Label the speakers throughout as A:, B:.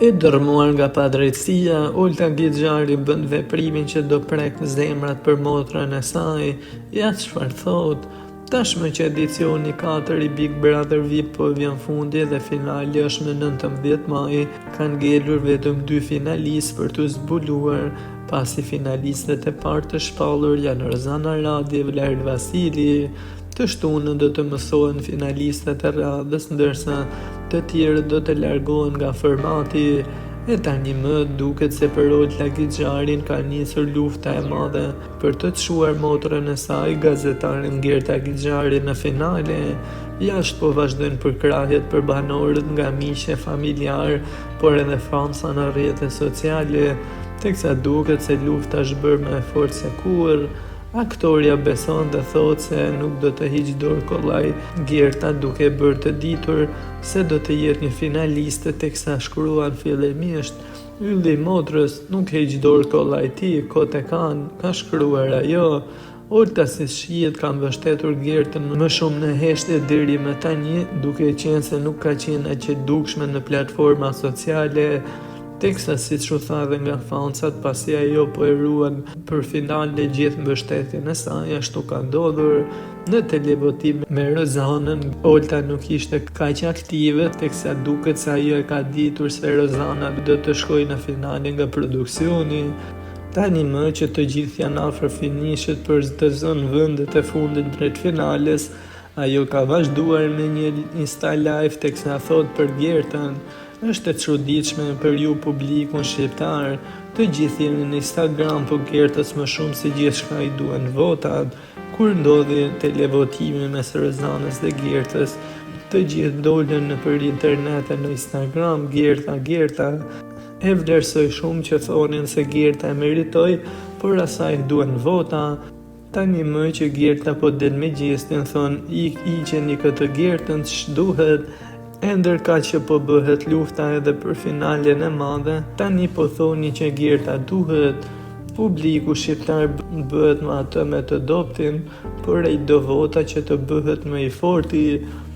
A: E dërmuar nga padrejtësia, Olta Gixhari bën veprimin që do prek zemrat për motrën e saj. Ja çfarë thot. Tashmë që edicioni 4 i Big Brother VIP po vjen fundi dhe finali është në 19 maj, kanë ngelur vetëm 2 finalistë për të zbuluar, pasi finalistët e parë të shpallur janë Rozana Radi dhe Vlerë Vasili. Të shtunën do të mësohen finalistët e radhës, ndërsa të tjerët do të largohen nga formati. E tani më duket se për Olta Gixharin ka nisur lufta e madhe për të çuar motrën e saj, gazetaren Gerta Gixhari, në finale. Jashtë po vazhdojnë përkrahjet për banorët nga miqe familjar, por edhe famsa në rrjetet sociale, teksa duket se lufta është bërë më e fortë se kurrë. Aktoria beson dhe thot se nuk do të hiq dorë kollaj Gerta, duke bërë të ditur se do të jetë një finaliste, teksa shkruan fillimisht: "Ylli motrës, nuk hiq dorë kollaj ti, kot e kanë", ka shkruar ajo. Olta, si shihet, ka mbështetur Gertën më shumë në heshtje deri më tani, duke qenë se nuk ka qenë aq e dukshme në platforma sociale, teksa siç u tha dhe nga fansat, pasi ajo po e ruan për finale gjithë mbështetjen e saj, ashtu ka ndodhur. Në televotim me Rozanën, Olta nuk ishte kaq aktive, teksa duket se ajo e ka ditur se Rozana do të shkojë në finale nga produksioni. Tani më që të gjithë janë afër finishit për të zënë vendet e fundit drejt finales, ajo ka vazhduar me një Insta live, teksa thot për Gertën: "Është e çuditshme për ju publikun shqiptar, të gjithë jeni në Instagram, po Gertës më shumë se gjithçka i duhen votat." Kur ndodhi televotimi mes Rozanës dhe Gertës, të gjithë dolën nëpër internet e në Instagram: Gerta. E vlerësoj shumë që thonin se Gerta e meritoi, por asaj duhen vota. Tani më që Gerta po del me gjestin, thon: "Iqeni këtë Gertën, ç'duhet." E ndërka që po bëhet lufta edhe për finalen e madhe, tani po thoni që Gerta duhet. Publiku shqiptar bëhet më atë me të doptin, por ai do vota që të bëhet më i forti.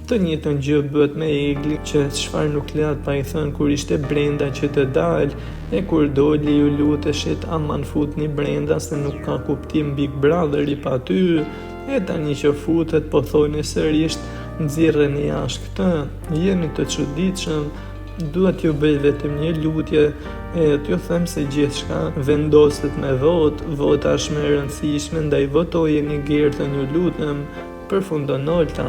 A: Të njëjtën gjë bëhet me Egli, që çfarë nuk lehat pa i thënë kur ishte brenda që të dalë, e kur doli ju luteshit aman futni brenda se nuk ka kuptim Big Brother i pa ty. E tani që futet po thoni sërisht: "Nxirreni jashtë këtë, jeni të çuditshëm." Duhet ju bëj vetëm një lutje, e t'ju them se gjithçka vendoset me votë, vota është më e rëndësishme, ndaj votojeni Gertën, ju lutem, përfundon Olta.